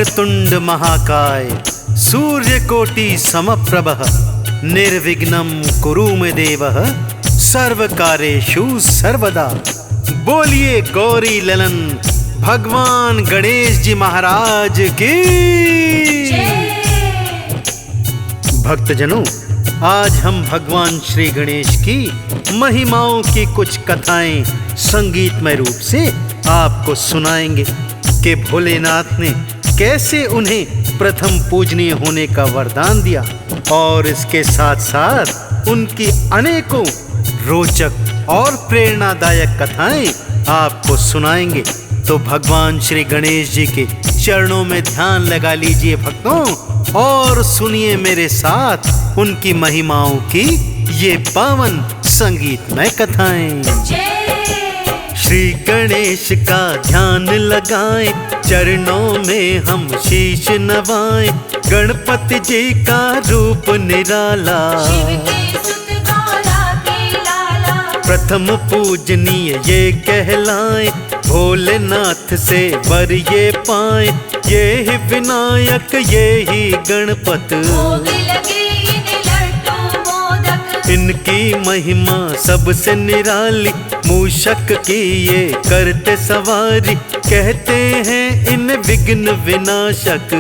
वक्रतुंड महाकाय सूर्यकोटि समप्रभः निर्विघ्नं कुरु मे देवः सर्वकार्येषु सर्वदा। बोलिए गौरी ललन भगवान गणेश जी महाराज की। भक्तजनों, आज हम भगवान श्री गणेश की महिमाओं की कुछ कथाएं संगीतमय रूप से आपको सुनाएंगे कि भोलेनाथ ने कैसे उन्हें प्रथम पूजनीय होने का वरदान दिया, और इसके साथ साथ उनकी अनेकों रोचक और प्रेरणादायक कथाएं आपको सुनाएंगे। तो भगवान श्री गणेश जी के चरणों में ध्यान लगा लीजिए भक्तों, और सुनिए मेरे साथ उनकी महिमाओं की ये पावन संगीतमय कथाएं। श्री गणेश का ध्यान लगाएं, चरणों में हम शीश नवाएं। गणपति जी का रूप निराला, प्रथम पूजनीय ये कहलाएं। भोलेनाथ से वर ये पाए, ये ही विनायक ये ही गणपत। इनकी महिमा सबसे निराली, मूषक की ये करते सवारी। कहते हैं इन विघ्न विनाशक,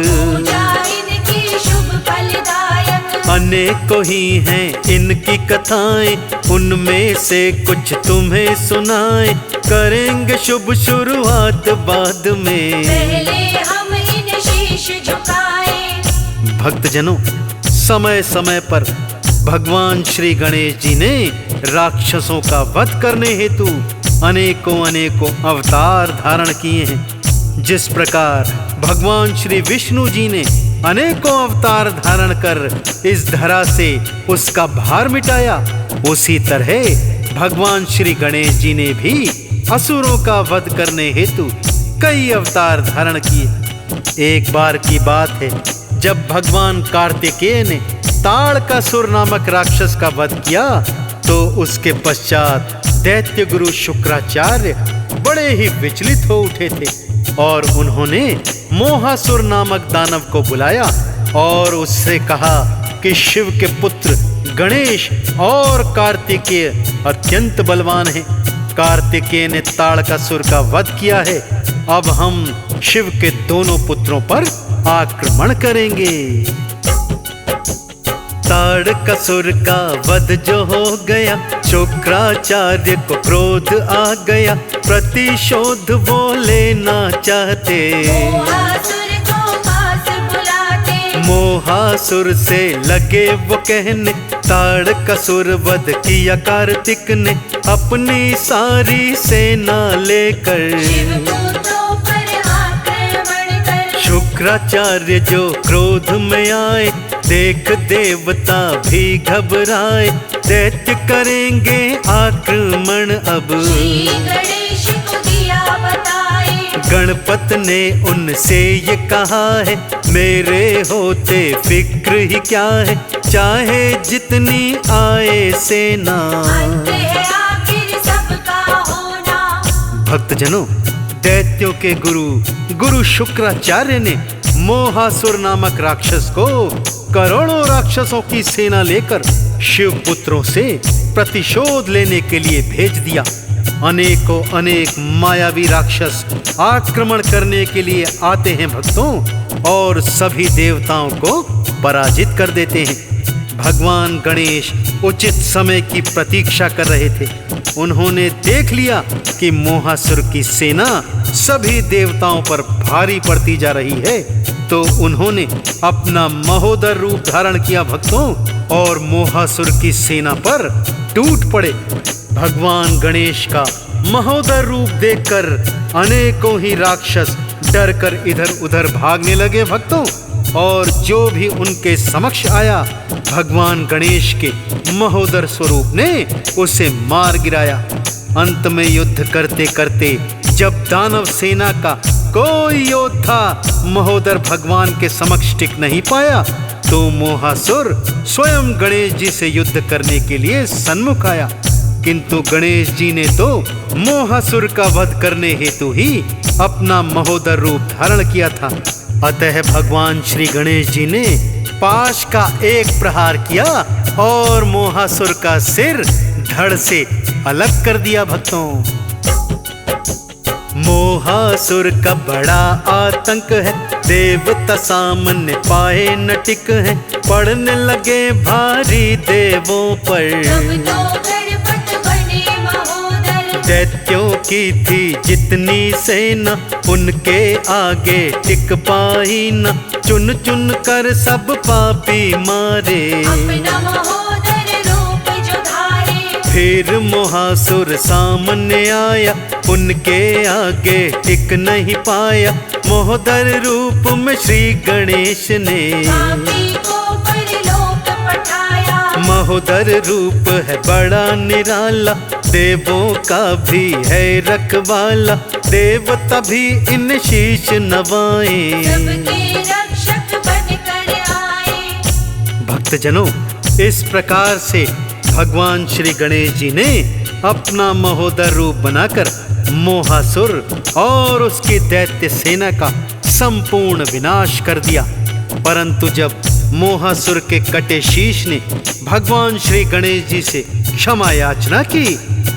अनेकों ही हैं इनकी कथाएं। उनमें से कुछ तुम्हें सुनाएं, करेंगे शुभ शुरुआत बाद में। पहले हम इन शीश झुकाएं। भक्तजनों, समय समय पर भगवान श्री गणेश जी ने राक्षसों का वध करने हेतु अनेकों अवतार धारण किए हैं। जिस प्रकार भगवान श्री विष्णु जी ने अनेकों अवतार धारण कर इस धरा से उसका भार मिटाया, उसी तरह भगवान श्री गणेश जी ने भी असुरों का वध करने हेतु कई अवतार धारण किए। एक बार की बात है, जब भगवान कार्तिकेय ने ताड़कासुर नामक राक्षस का वध किया, तो उसके पश्चात दैत्य गुरु शुक्राचार्य बड़े ही विचलित हो उठे थे, और उन्होंने मोहासुर नामक दानव को बुलाया और उससे कहा कि शिव के पुत्र गणेश और कार्तिकेय अत्यंत बलवान हैं। कार्तिकेय ने ताड़कासुर का वध किया है, अब हम शिव के दोनों पुत्रों पर आक्रमण करेंगे। ताड़कासुर का वध जो हो गया, शुक्राचार्य को क्रोध आ गया। प्रतिशोध वो लेना चाहते, मोहासुर से लगे वो कहने। ताड़कासुर वध किया कार्तिक ने अपनी सारी सेना लेकर। शुक्राचार्य जो क्रोध में आए, देख देवता भी घबराए। दैत्य करेंगे आक्रमण अब, गणपत ने उनसे ये कहा है, मेरे होते फिक्र ही क्या है, चाहे जितनी आए सेना। भक्तजनों, दैत्यों के गुरु शुक्राचार्य ने मोहासुर नामक राक्षस को करोड़ों राक्षसों की सेना लेकर शिव पुत्रों से प्रतिशोध लेने के लिए भेज दिया। अनेक मायावी राक्षस आक्रमण करने के लिए आते हैं भक्तों, और सभी देवताओं को पराजित कर देते हैं। भगवान गणेश उचित समय की प्रतीक्षा कर रहे थे। उन्होंने देख लिया कि मोहासुर की सेना सभी देवताओं पर भारी पड़ती जा रही है, तो उन्होंने अपना महोदर रूप धारण किया भक्तों, और मोहासुर की सेना पर टूट पड़े। भगवान गणेश का महोदर रूप देखकर अनेकों ही राक्षस डर कर इधर उधर भागने लगे भक्तों, और जो भी उनके समक्ष आया, भगवान गणेश के महोदर स्वरूप ने उसे मार गिराया। अंत में युद्ध करते करते जब दानव सेना का कोई योद्धा महोदर भगवान के समक्ष टिक नहीं पाया, तो मोहासुर स्वयं गणेश जी से युद्ध करने के लिए सन्मुख आया। किंतु गणेश जी ने तो मोहासुर का वध करने हेतु ही अपना महोदर रूप धारण किया था। अतः भगवान श्री गणेश जी ने पाश का एक प्रहार किया और मोहासुर का सिर धड़ से अलग कर दिया। भक्तों, मोहासुर का बड़ा आतंक है, देवता सामने पाए न टिक है, पड़ने लगे भारी देवों पर। दैत्यों की थी जितनी सेना, उनके आगे टिक पाई न, चुन चुन कर सब पापी मारे। फिर मोहासुर सामने आया, उनके आगे टिक नहीं पाया, महोदर रूप में श्री गणेश ने महोदर रूप है बड़ा निराला, देवों का भी है रखवाला, देवता भी इन शीश नवाएं। भक्तजनों, इस प्रकार से भगवान श्री गणेश जी ने अपना महोदर रूप बनाकर मोहासुर और उसकी दैत्य सेना का संपूर्ण विनाश कर दिया। परंतु जब मोहासुर के कटे शीश ने भगवान श्री गणेश जी से क्षमा याचना की,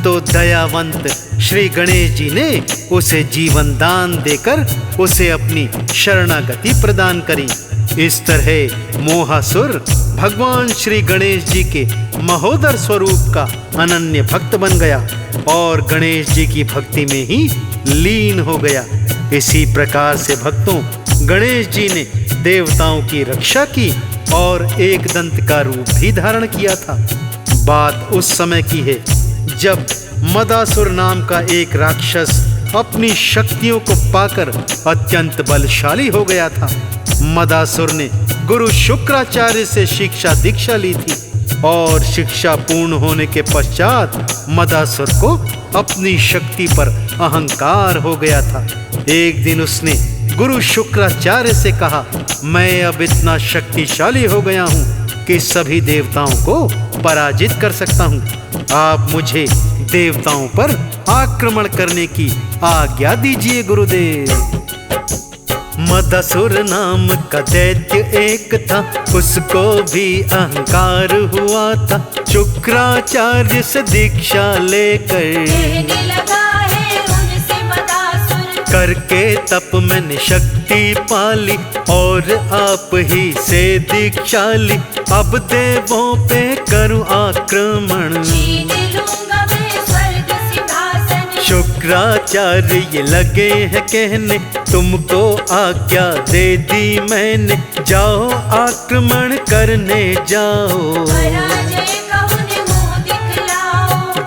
तो दयावंत श्री गणेश जी ने उसे जीवन दान देकर उसे अपनी शरणागति प्रदान करी। इस तरह मोहासुर भगवान श्री गणेश जी के महोदर स्वरूप का अनन्य भक्त बन गया और गणेश जी की भक्ति में ही लीन हो गया। इसी प्रकार से भक्तों, गणेश जी ने देवताओं की रक्षा की और एक दंत का रूप भी धारण किया था। बात उस समय की है जब मदासुर नाम का एक राक्षस अपनी शक्तियों को पाकर अत्यंत बलशाली हो गया था। मदासुर ने गुरु शुक्राचार्य से शिक्षा दीक्षा ली थी और शिक्षा पूर्ण होने के पश्चात मदासुर को अपनी शक्ति पर अहंकार हो गया था। एक दिन उसने गुरु शुक्राचार्य से कहा, मैं अब इतना शक्तिशाली हो गया हूँ कि सभी देवताओं को पराजित कर सकता हूँ। आप मुझे देवताओं पर आक्रमण करने की आज्ञा दीजिए गुरुदेव। मदासुर नाम का दैत्य एक था, उसको भी अहंकार हुआ था। शुक्राचार्य से दीक्षा लेकर करके तप मैंने शक्ति पाली और आप ही से दीक्षा ली। अब देवों पे करूं आक्रमण। शुक्राचार्य ये लगे हैं कहने, तुमको आज्ञा दे दी मैंने, जाओ आक्रमण करने जाओ।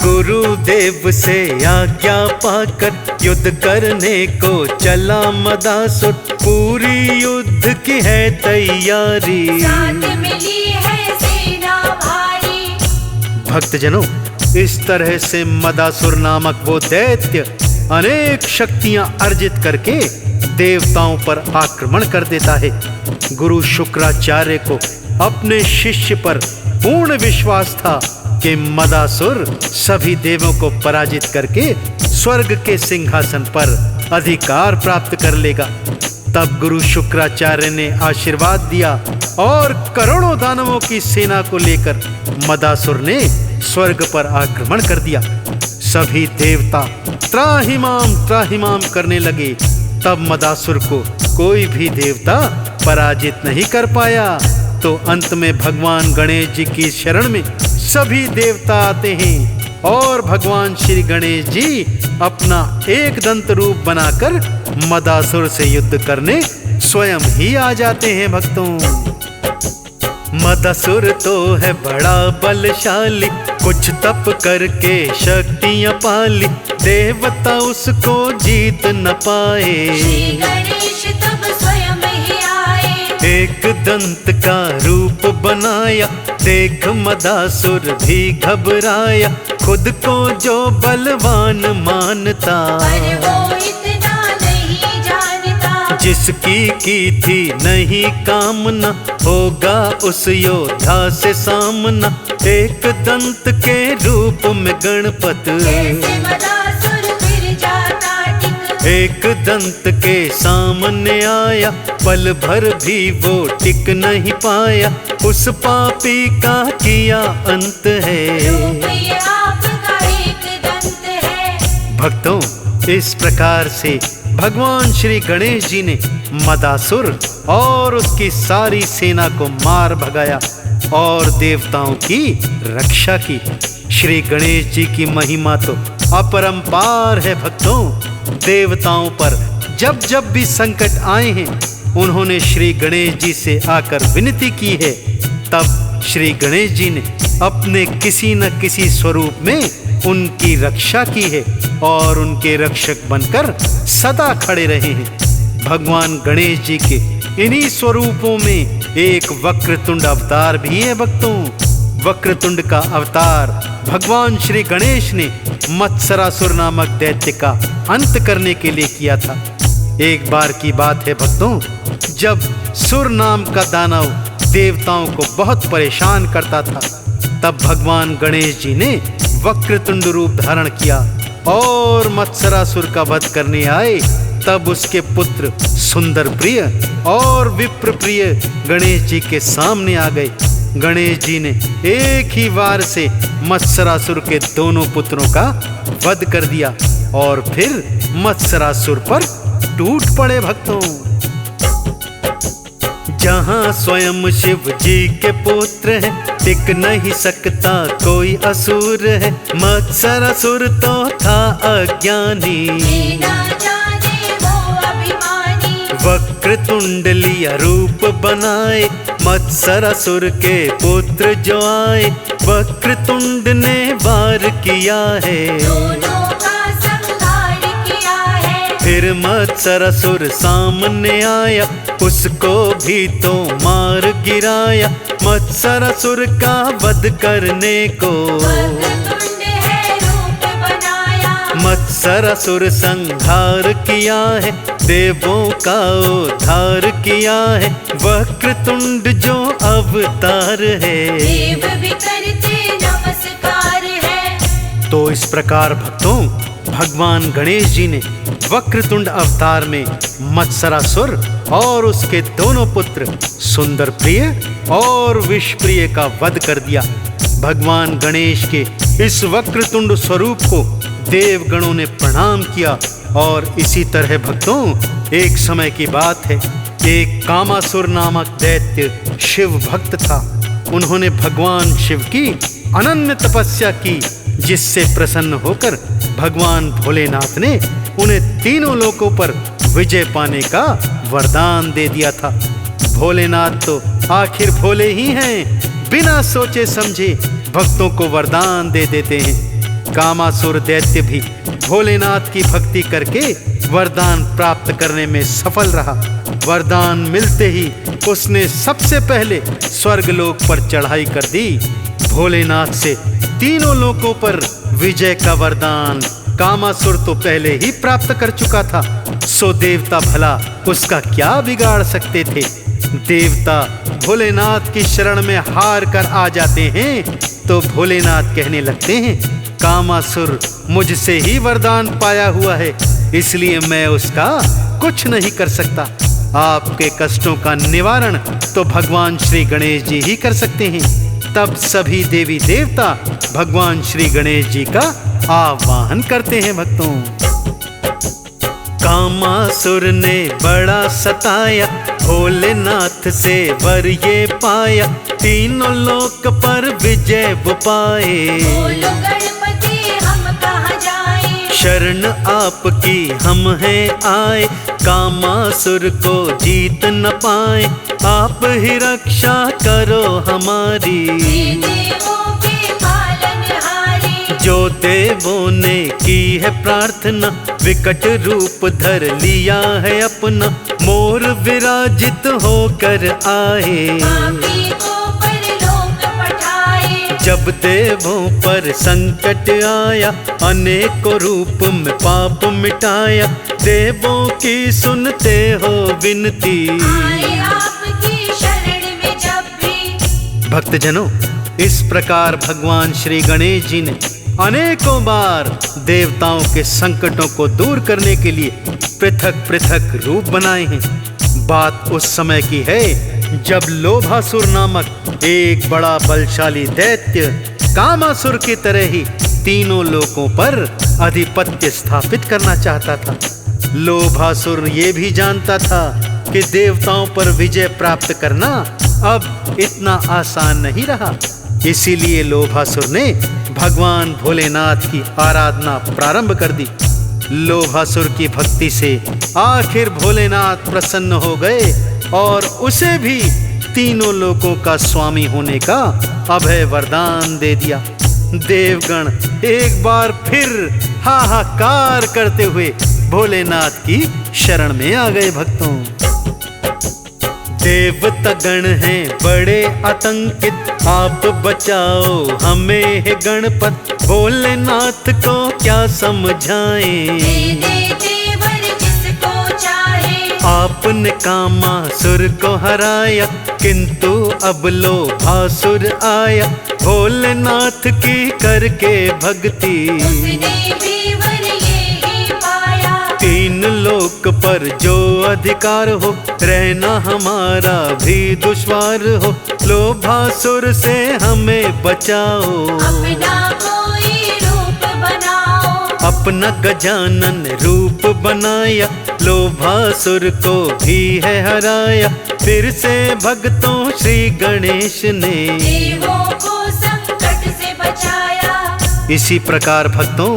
गुरुदेव से आज्ञा पाकर युद्ध करने को चला मदासुर, पूरी युद्ध की है तैयारी। भक्तजनों, इस तरह से मदासुर नामक वो दैत्य अनेक शक्तियां अर्जित करके देवताओं पर आक्रमण कर देता है। गुरु शुक्राचार्य को अपने शिष्य पर पूर्ण विश्वास था कि मदासुर सभी देवों को पराजित करके स्वर्ग के सिंहासन पर अधिकार प्राप्त कर लेगा। तब गुरु शुक्राचार्य ने आशीर्वाद दिया और करोड़ों दानवों की सेना को लेकर मदासुर ने स्वर्ग पर आक्रमण कर दिया। सभी देवता त्राहिमाम करने लगे। तब मदासुर को कोई भी देवता पराजित नहीं कर पाया। तो अंत में भगवान गणेश जी की शरण में सभी देवता आते हैं और भगवान श्री गणेश जी अपना एक दंत रूप बनाकर मदासुर से युद्ध करने स्वयं ही आ जाते हैं। भक्तों, मदासुर तो है बड़ा बलशाली, कुछ तप करके शक्तियां पाली, देवता उसको जीत न पाए। एक दंत का रूप बनाया, देख मदासुर भी घबराया, खुद को जो बलवान मानता। जिसकी की थी नहीं कामना, होगा उस योद्धा से सामना। एक दंत के रूप में गणपत एक दंत के सामने आया, पल भर भी वो टिक नहीं पाया, उस पापी का किया अंत है। रूप ये आपका एक दंत है। भक्तों, इस प्रकार से भगवान श्री गणेश जी ने मदासुर और उसकी सारी सेना को मार भगाया और देवताओं की रक्षा की। श्री गणेश जी की महिमा तो अपरंपार है भक्तों। देवताओं पर जब जब भी संकट आए हैं, उन्होंने श्री गणेश जी से आकर विनती की है। तब श्री गणेश जी ने अपने किसी न किसी स्वरूप में उनकी रक्षा की है और उनके रक्षक बनकर सदा खड़े रहे हैं। भगवान गणेश जी के इन्हीं स्वरूपों में एक वक्रतुंड अवतार भी है भक्तों। वक्रतुंड का अवतार भगवान श्री गणेश ने मत्सरासुर नामक दैत्य का अंत करने के लिए किया था। एक बार की बात है भक्तों, जब सुर नाम का दानव देवताओं को बहुत परेशान करता था, तब भगवान गणेश जी ने वक्रतुंड रूप धारण किया और मत्सरासुर का वध करने आए। तब उसके पुत्र सुंदर प्रिय और विप्र प्रिय गणेश जी के सामने आ गए। गणेश जी ने एक ही वार से मत्सरासुर के दोनों पुत्रों का वध कर दिया और फिर मत्सरासुर पर टूट पड़े भक्तों। जहाँ स्वयं शिव जी के पुत्र है, टिक नहीं सकता कोई असुर है। मत्सरासुर तो था अज्ञानी, ना जाने वो अभिमानी। वक्रतुंड लिया रूप बनाए, मत्सरासुर के पुत्र जो आए। वक्रतुंड ने वार किया है, दोनों का संहार किया है। फिर मत्सरासुर सामने आया, उसको भी तो मार गिराया। मत्सरासुर का वध करने को वक्रतुंड है रूप बनाया। मत्सरासुर संहार किया है, देवों का उद्धार किया है। वक्रतुंड जो अवतार है, देव भी करते नमस्कार है। तो इस प्रकार भक्तों, भगवान गणेश जी ने वक्रतुंड अवतार में मत्सरासुर और उसके दोनों पुत्र सुंदर प्रिय और विषप्रिय का वध कर दिया। भगवान गणेश के इस वक्रतुंड स्वरूप को देवगणों ने प्रणाम किया। और इसी तरह भक्तों, एक समय की बात है, एक कामासुर नामक दैत्य शिव भक्त था। उन्होंने भगवान शिव की अनन्य तपस्या की, जिससे प्रसन्न होकर भगवान भोलेनाथ ने उन्हें तीनों लोकों पर विजय पाने का वरदान दे दिया था। भोलेनाथ तो आखिर भोले ही हैं, बिना सोचे समझे भक्तों को वरदान दे देते हैं। कामासुर दैत्य भी भोलेनाथ की भक्ति करके वरदान प्राप्त करने में सफल रहा। वरदान मिलते ही उसने सबसे पहले स्वर्गलोक पर चढ़ाई कर दी। भोलेनाथ से तीनों लोकों पर विजय का वरदान कामासुर तो पहले ही प्राप्त कर चुका था, सो देवता भला उसका क्या बिगाड़ सकते थे। देवता भोलेनाथ की शरण में हार कर आ जाते हैं तो भोलेनाथ कहने लगते हैं, कामासुर मुझसे ही वरदान पाया हुआ है, इसलिए मैं उसका कुछ नहीं कर सकता। आपके कष्टों का निवारण तो भगवान श्री गणेश जी ही कर सकते हैं। तब सभी देवी देवता भगवान श्री गणेश जी का आवाहन करते हैं भक्तों। कामासुर ने बड़ा सताया, भोलेनाथ से वर ये पाया, तीनों लोक पर विजय वो पाए। बोलो गणपति हम कहाँ जाएं? शरण आपकी हम हैं आए, कामासुर को जीत न पाए, आप ही रक्षा करो हमारी। देवों के पालनहारी, जो देवों ने की है प्रार्थना, विकट रूप धर लिया है अपना, मोर विराजित होकर आए। पापी को परलोक पठाए। जब देवों पर संकट आया, अनेकों रूप में पाप मिटाया, देवों की सुनते हो विनती। आए आपकी शरण में जब भी। भक्तजनों, इस प्रकार भगवान श्री गणेश जी ने अनेकों बार देवताओं के संकटों को दूर करने के लिए पृथक पृथक रूप बनाए हैं। बात उस समय की है जब लोभासुर नामक एक बड़ा बलशाली दैत्य कामासुर की तरह ही तीनों लोकों पर आधिपत्य स्थापित करना चाहता था। लोभासुर ये भी जानता था कि देवताओं पर विजय प्राप्त करना अब इतना आसान नहीं रहा। इसीलिए लोभासुर ने भगवान भोलेनाथ की आराधना प्रारंभ कर दी। लोभासुर की भक्ति से आखिर भोलेनाथ प्रसन्न हो गए और उसे भी तीनों लोकों का स्वामी होने का अभय वरदान दे दिया। देवगण एक बार फिर हाहाकार करते हुए भोलेनाथ की शरण में आ गए। भक्तों, देवता गण हैं बड़े आतंकित, आप बचाओ हमें हे गणपत, भोलेनाथ को क्या समझाएं। आपने कामासुर को हराया, किंतु अब लोभासुर आया, भोलेनाथ की करके भक्ति तीन लोक पर जो अधिकार हो, रहना हमारा भी दुश्वार हो, लोभासुर से हमें बचाओ। अपना कोई रूप बनाओ, अपना गजानन रूप बनाया, लोभासुर को भी है हराया, फिर से भक्तों श्री गणेश ने देवों को संकट से बचाया। इसी प्रकार भक्तों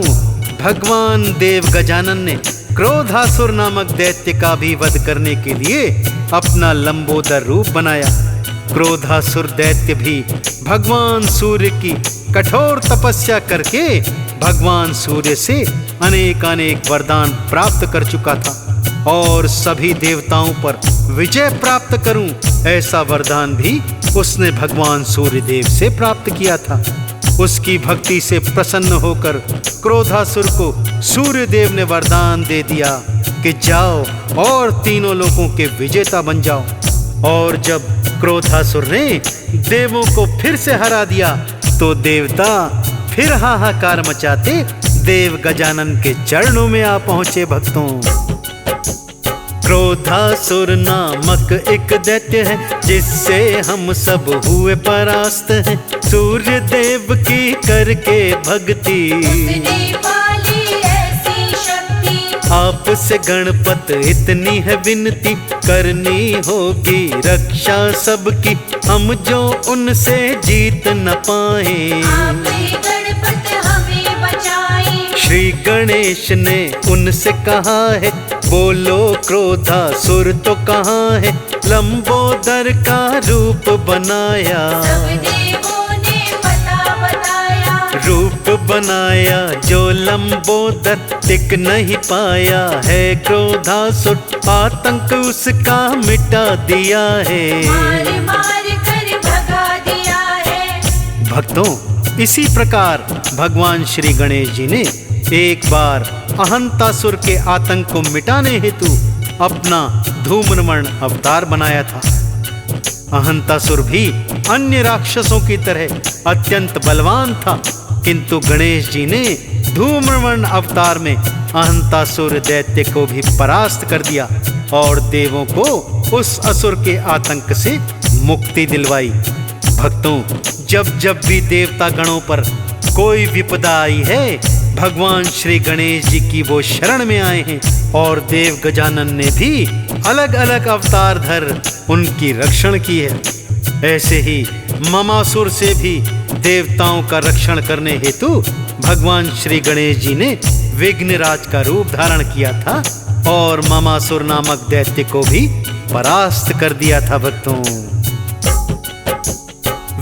भगवान देव गजानन ने क्रोधासुर नामक दैत्य का भी वध करने के लिए अपना लंबोदर रूप बनाया। क्रोधासुर दैत्य भी भगवान सूर्य की कठोर तपस्या करके भगवान सूर्य से अनेक वरदान प्राप्त कर चुका था और सभी देवताओं पर विजय प्राप्त करूं ऐसा वरदान भी उसने भगवान सूर्य देव से प्राप्त किया था। उसकी भक्ति से प्रसन्न होकर क्रोधासुर को सूर्य देव ने वरदान दे दिया कि जाओ और तीनों लोकों के विजेता बन जाओ। और जब क्रोधासुर ने देवों को फिर से हरा दिया तो देवता फिर हाहाकार मचाते देव गजानन के चरणों में आ पहुंचे। भक्तों, क्रोधासुर नामक एक दैत्य है जिससे हम सब हुए परास्त हैं, सूर्य देव की करके भक्ति उसने पाली ऐसी शक्ति, आपसे गणपत इतनी है विनती, करनी होगी रक्षा सबकी, हम जो उनसे जीत न पाए। आप ही गणपत हमें बचाए। श्री गणेश ने उनसे कहा है, बोलो क्रोधासुर तो कहाँ है, लंबोदर का रूप बनाया। सब देवों ने पता बताया, रूप बनाया जो लंबोदर, टिक नहीं पाया है क्रोधासुर, आतंक उसका मिटा दिया है। मार मार कर भगा दिया है। भक्तों, इसी प्रकार भगवान श्री गणेश जी ने एक बार अहंतासुर के आतंक को मिटाने हेतु अपना धूम्रवर्ण अवतार बनाया था। अहंतासुर भी अन्य राक्षसों की तरह अत्यंत बलवान था, किंतु गणेश जी ने धूम्रवर्ण अवतार में अहंतासुर दैत्य को भी परास्त कर दिया और देवों को उस असुर के आतंक से मुक्ति दिलवाई। भक्तों, जब जब भी देवता गणों पर कोई विपदा आई है, भगवान श्री गणेश जी की वो शरण में आए हैं और देव गजानन ने भी अलग अलग अवतार धर उनकी रक्षण की है। ऐसे ही ममासुर से भी देवताओं का रक्षण करने हेतु भगवान श्री गणेश जी ने विघ्नराज का रूप धारण किया था और ममासुर नामक दैत्य को भी परास्त कर दिया था। भक्तों,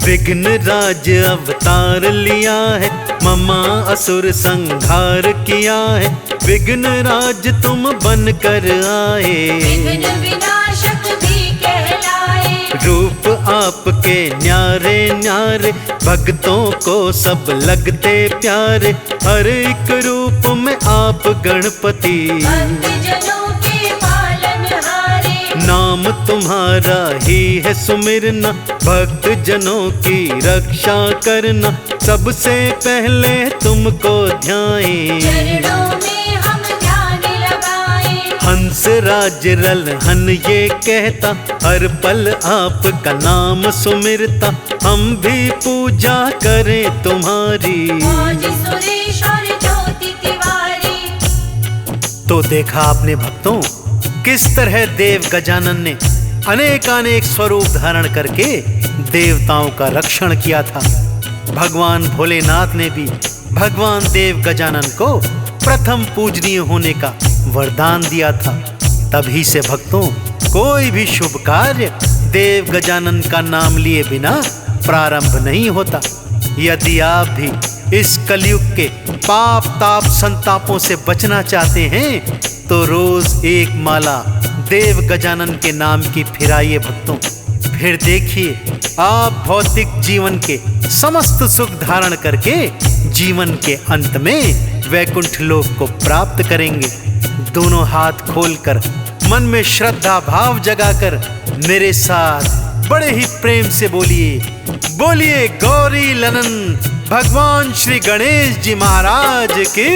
विघ्नराज अवतार लिया है, ममा असुर संहार किया है, विघ्नराज तुम बन कर आए, विघ्न विनाशक भी कहलाए। रूप आपके न्यारे न्यारे, भक्तों को सब लगते प्यारे, हर एक रूप में आप गणपति, भक्तजनों के पालनहारे, नाम तुम्हारा ही है सुमिरना, भक्त जनों की रक्षा करना, सबसे पहले तुमको ध्याएं। चरणों में हम ध्यान लगाएं। हंस राज रलहन ये कहता, हर पल आपका नाम सुमिरता, हम भी पूजा करें तुम्हारी। मौज सुरेश और ज्योति तिवारी। तो देखा आपने भक्तों, किस तरह देव गजानन ने अनेकानेक स्वरूप धारण करके देवताओं का रक्षण किया था। भगवान भोलेनाथ ने भी भगवान देव गजानन को प्रथम पूजनीय होने का वरदान दिया था। तभी से भक्तों, कोई भी शुभ कार्य देव गजानन का नाम लिए बिना प्रारंभ नहीं होता। यदि आप भी इस कलयुग के पाप ताप संतापों से बचना चाहते हैं तो रोज एक माला देव गजानन के नाम की फिराइए भक्तों। फिर देखिए, आप भौतिक जीवन के समस्त सुख धारण करके जीवन के अंत में वैकुंठ लोक को प्राप्त करेंगे। दोनों हाथ खोलकर मन में श्रद्धा भाव जगाकर मेरे साथ बड़े ही प्रेम से बोलिए, बोलिए गौरी लनन भगवान श्री गणेश जी महाराज की।